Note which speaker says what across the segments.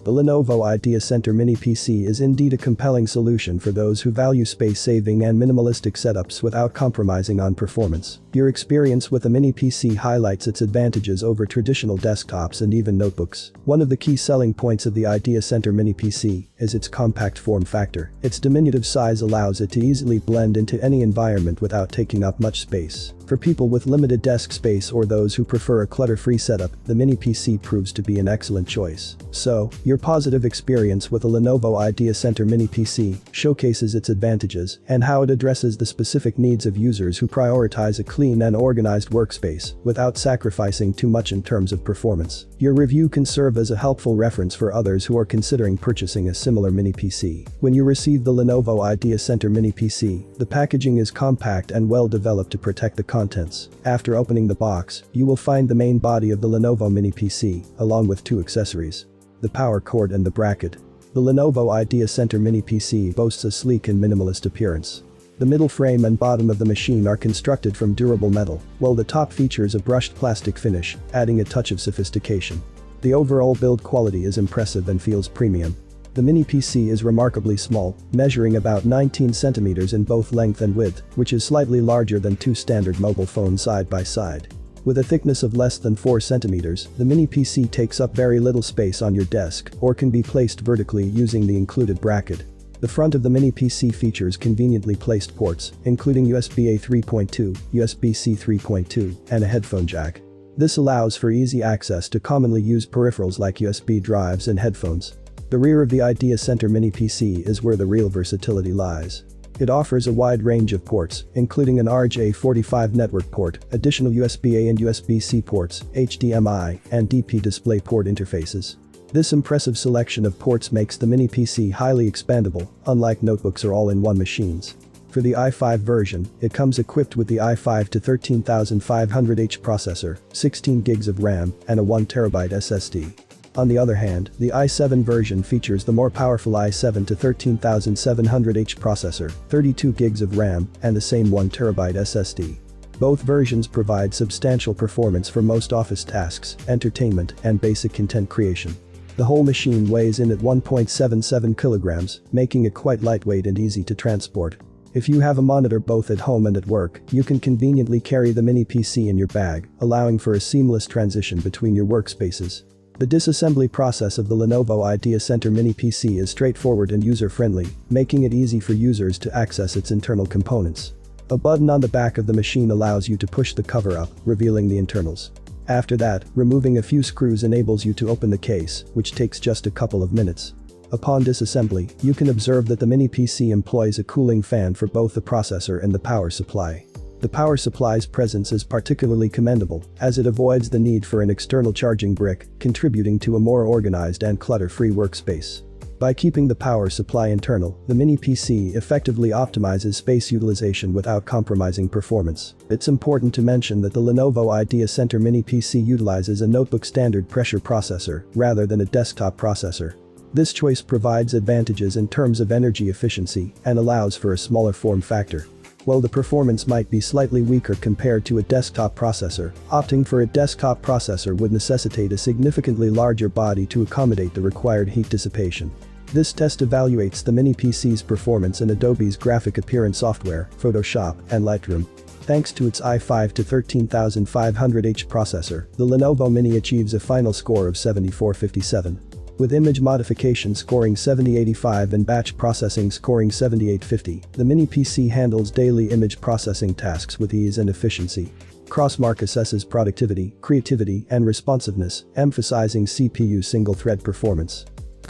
Speaker 1: The Lenovo IdeaCentre Mini PC is indeed a compelling solution for those who value space-saving and minimalistic setups without compromising on performance. Your experience with the Mini PC highlights its advantages over traditional desktops and even notebooks. One of the key selling points of the IdeaCentre Mini PC is its compact form factor. Its diminutive size allows it to easily blend into any environment without taking up much space. For people with limited desk space or those who prefer a clutter-free setup, the Mini PC proves to be an excellent choice. So, your positive experience with the Lenovo IdeaCentre Mini PC showcases its advantages and how it addresses the specific needs of users who prioritize a clean and organized workspace without sacrificing too much in terms of performance. Your review can serve as a helpful reference for others who are considering purchasing a similar Mini PC. When you receive the Lenovo IdeaCentre Mini PC, the packaging is compact and well developed to protect the contents. After opening the box, you will find the main body of the Lenovo Mini PC, along with two accessories: the power cord and the bracket. The Lenovo IdeaCentre Mini PC boasts a sleek and minimalist appearance. The middle frame and bottom of the machine are constructed from durable metal, while the top features a brushed plastic finish, adding a touch of sophistication. The overall build quality is impressive and feels premium. The Mini PC is remarkably small, measuring about 19 centimeters in both length and width, which is slightly larger than two standard mobile phones side by side. With a thickness of less than 4 centimeters, the Mini PC takes up very little space on your desk or can be placed vertically using the included bracket. The front of the Mini PC features conveniently placed ports, including USB-A 3.2, USB-C 3.2, and a headphone jack. This allows for easy access to commonly used peripherals like USB drives and headphones. The rear of the IdeaCentre Mini PC is where the real versatility lies. It offers a wide range of ports, including an RJ45 network port, additional USB-A and USB-C ports, HDMI, and DP DisplayPort interfaces. This impressive selection of ports makes the Mini PC highly expandable, unlike notebooks or all-in-one machines. For the i5 version, it comes equipped with the i5-13500H processor, 16 GB of RAM, and a 1TB SSD. On the other hand, the i7 version features the more powerful i7-13700H processor, 32 GB of RAM, and the same 1TB SSD. Both versions provide substantial performance for most office tasks, entertainment, and basic content creation. The whole machine weighs in at 1.77 kilograms, making it quite lightweight and easy to transport. If you have a monitor both at home and at work, you can conveniently carry the Mini PC in your bag, allowing for a seamless transition between your workspaces. The disassembly process of the Lenovo IdeaCentre Mini PC is straightforward and user-friendly, making it easy for users to access its internal components. A button on the back of the machine allows you to push the cover up, revealing the internals. After that, removing a few screws enables you to open the case, which takes just a couple of minutes. Upon disassembly, you can observe that the Mini PC employs a cooling fan for both the processor and the power supply. The power supply's presence is particularly commendable, as it avoids the need for an external charging brick, contributing to a more organized and clutter-free workspace. By keeping the power supply internal, the Mini PC effectively optimizes space utilization without compromising performance. It's important to mention that the Lenovo IdeaCentre Mini PC utilizes a notebook standard pressure processor, rather than a desktop processor. This choice provides advantages in terms of energy efficiency and allows for a smaller form factor. While the performance might be slightly weaker compared to a desktop processor, opting for a desktop processor would necessitate a significantly larger body to accommodate the required heat dissipation. This test evaluates the Mini PC's performance in Adobe's graphic appearance software, Photoshop, and Lightroom. Thanks to its i5-13500H processor, the Lenovo Mini achieves a final score of 7457. With image modification scoring 7085 and batch processing scoring 7850, the Mini PC handles daily image processing tasks with ease and efficiency. Crossmark assesses productivity, creativity, and responsiveness, emphasizing CPU single-thread performance.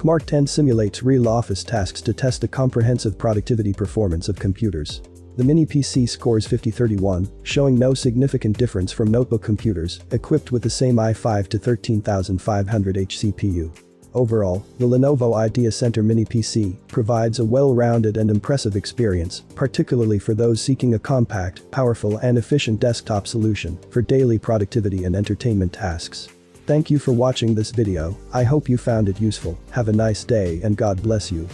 Speaker 1: Mark 10 simulates real office tasks to test the comprehensive productivity performance of computers. The Mini PC scores 5031, showing no significant difference from notebook computers equipped with the same i5-13500H CPU. Overall, the Lenovo IdeaCentre Mini PC provides a well-rounded and impressive experience, particularly for those seeking a compact, powerful, and efficient desktop solution for daily productivity and entertainment tasks. Thank you for watching this video. I hope you found it useful. Have a nice day and God bless you.